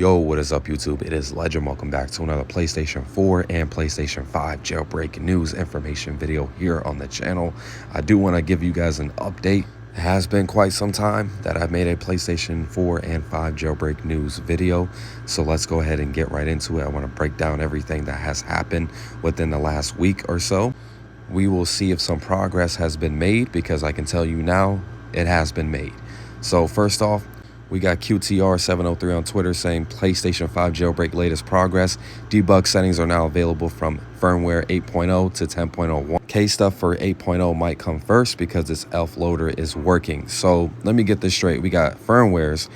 Yo, what is up YouTube? It is Legend. Welcome back to another PlayStation 4 and PlayStation 5 jailbreak news information video here on the channel. I do want to give you guys an update. It has been quite some time that I've made a PlayStation 4 and 5 jailbreak news video. So let's go ahead and get right into it. I want to break down everything that has happened within the last week or so. We will see if some progress has been made, because I can tell you now it has been made. So first off, we got QTR703 on Twitter saying PlayStation 5 jailbreak latest progress. Debug settings are now available from firmware 8.0 to 10.01. K-stuff for 8.0 might come first because its ELF loader is working. So let me get this straight. We got firmwares.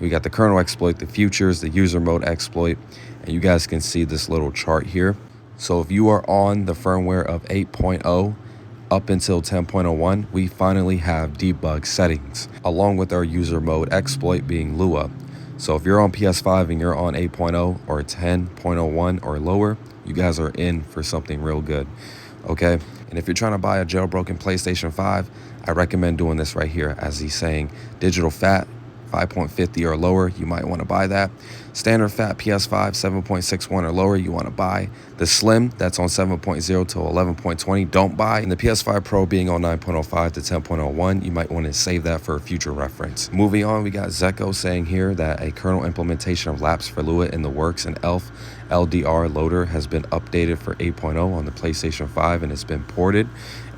We got the kernel exploit, the futures, the user mode exploit. And you guys can see this little chart here. So if you are on the firmware of 8.0, up until 10.01, we finally have debug settings, along with our user mode exploit being Lua. So if you're on PS5 and you're on 8.0 or 10.01 or lower, you guys are in for something real good, okay? And if you're trying to buy a jailbroken PlayStation 5, I recommend doing this right here, as he's saying. Digital FAT 5.50 or lower, you might want to buy that. Standard FAT PS5 7.61 or lower, you want to buy. The Slim, that's on 7.0 to 11.20, don't buy. And the PS5 Pro being on 9.05 to 10.01, you might want to save that for future reference. Moving on, we got Zeko saying here that a kernel implementation of Lapse for Lua in the works, and ELF LDR loader has been updated for 8.0 on the PlayStation 5 and it's been ported.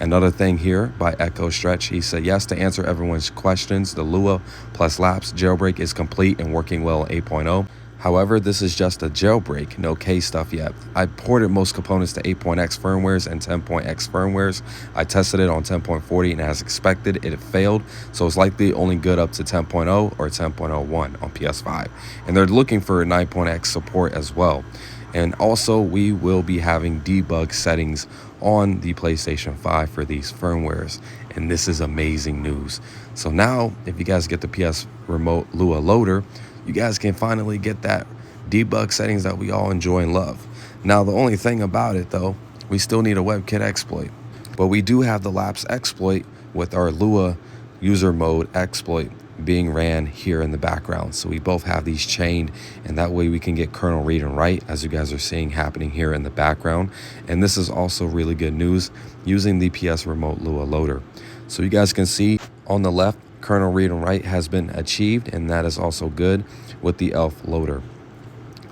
Another thing here by Echo Stretch, he said, yes, to answer everyone's questions, the Lua plus Lapse jailbreak is complete and working well in 8.0. However, this is just a jailbreak, no K stuff yet. I ported most components to 8.x firmwares and 10.x firmwares. I tested it on 10.40 and as expected, it failed. So it's likely only good up to 10.0 or 10.01 on PS5. And they're looking for 9.x support as well. And also, we will be having debug settings on the PlayStation 5 for these firmwares. And this is amazing news. So now, if you guys get the PS Remote Lua loader, you guys can finally get that debug settings that we all enjoy and love. Now, the only thing about it, though, we still need a WebKit exploit. But we do have the Lapse exploit with our Lua user mode exploit being ran here in the background. So we both have these chained, and that way we can get kernel read and write, as you guys are seeing happening here in the background. And this is also really good news using the PS Remote Lua loader. So you guys can see on the left, kernel read and write has been achieved, and that is also good with the ELF loader.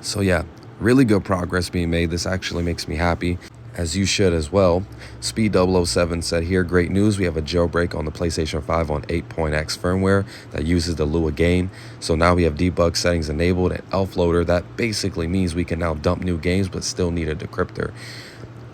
So yeah, really good progress being made. This actually makes me happy, as you should as well. Speed007 said here, great news, we have a jailbreak on the PlayStation 5 on 8.x firmware that uses the Lua game. So now we have debug settings enabled and ELF loader. That basically means we can now dump new games but still need a decryptor.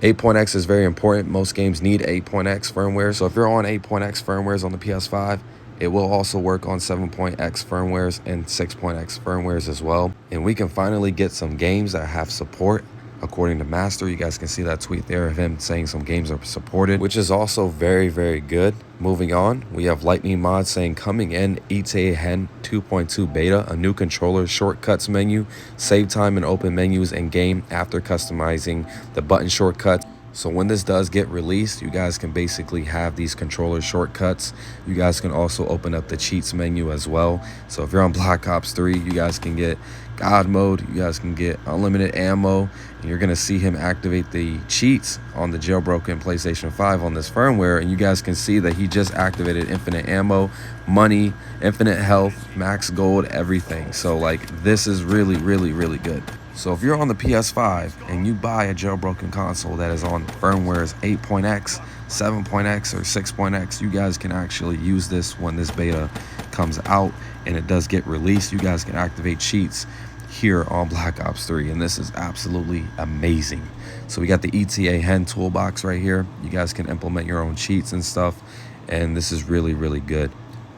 8.x is very important. Most games need 8.x firmware. So if you're on 8.x firmwares on the PS5, it will also work on 7.x firmwares and 6.x firmwares as well. And we can finally get some games that have support. According to Master, you guys can see that tweet there of him saying some games are supported, which is also very, very good. Moving on, we have Lightning Mod saying coming in ETA HEN 2.2 beta, a new controller shortcuts menu, save time and open menus in game after customizing the button shortcuts. So when this does get released, you guys can basically have these controller shortcuts. You guys can also open up the cheats menu as well. So if you're on Black Ops 3, you guys can get God mode, you guys can get unlimited ammo, and you're gonna see him activate the cheats on the jailbroken PlayStation 5 on this firmware, and you guys can see that he just activated infinite ammo, money, infinite health, max gold, everything. So like, this is really, really, really good. So if you're on the PS5 and you buy a jailbroken console that is on firmwares 8.x, 7.x, or 6.x, you guys can actually use this when this beta comes out and it does get released. You guys can activate cheats here on Black Ops 3, and this is absolutely amazing. So we got the ETA HEN toolbox right here. You guys can implement your own cheats and stuff, and this is really, really good.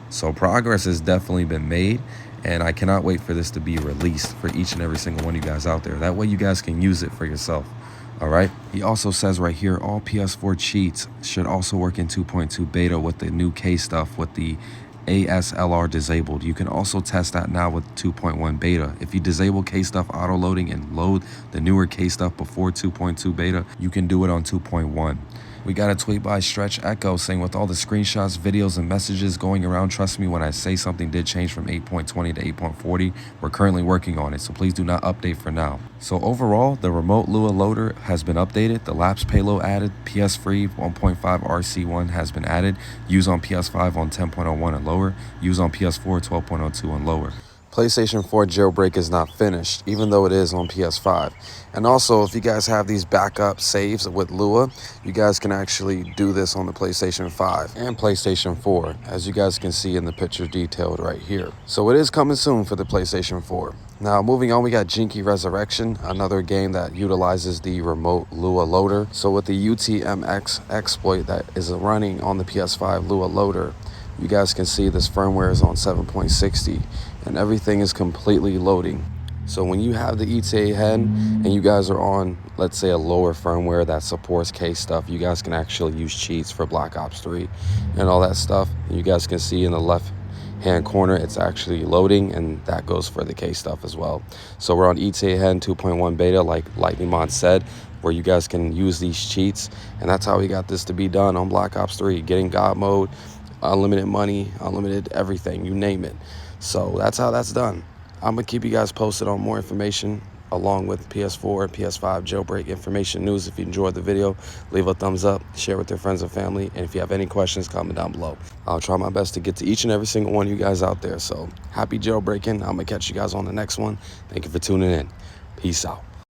So progress has definitely been made, and I cannot wait for this to be released for each and every single one of you guys out there. That way you guys can use it for yourself. All right. He also says right here, all PS4 cheats should also work in 2.2 beta with the new K stuff with the ASLR disabled. You can also test that now with 2.1 beta. If you disable K stuff auto loading and load the newer K stuff before 2.2 beta, you can do it on 2.1. We got a tweet by Stretch Echo saying, with all the screenshots, videos, and messages going around, trust me when I say something did change from 8.20 to 8.40. We're currently working on it, so please do not update for now. So overall, the remote Lua loader has been updated. The Lapse payload added. PS3 1.5 RC1 has been added. Use on PS5 on 10.01 and lower. Use on PS4 12.02 and lower. PlayStation 4 jailbreak is not finished, even though it is on PS5. And also, if you guys have these backup saves with Lua, you guys can actually do this on the PlayStation 5 and PlayStation 4, as you guys can see in the picture detailed right here. So it is coming soon for the PlayStation 4. Now, moving on, we got Jinky Resurrection, another game that utilizes the remote Lua loader. So with the UTMX exploit that is running on the PS5 Lua loader, you guys can see this firmware is on 7.60 and everything is completely loading. So when you have the ETA HEN and you guys are on, let's say, a lower firmware that supports case stuff, you guys can actually use cheats for Black Ops 3 and all that stuff. And you guys can see in the left hand corner it's actually loading, and that goes for the case stuff as well. So we're on ETA HEN 2.1 beta, like Lightning said, where you guys can use these cheats, and that's how we got this to be done on Black Ops 3, getting God mode, unlimited money, unlimited everything, you name it. So that's how that's done. I'm gonna keep you guys posted on more information along with PS4 and PS5 jailbreak information news. If you enjoyed the video, leave a thumbs up, share with your friends and family, and if you have any questions, comment down below. I'll try my best to get to each and every single one of you guys out there. So happy jailbreaking. I'm gonna catch you guys on the next one. Thank you for tuning in. Peace out.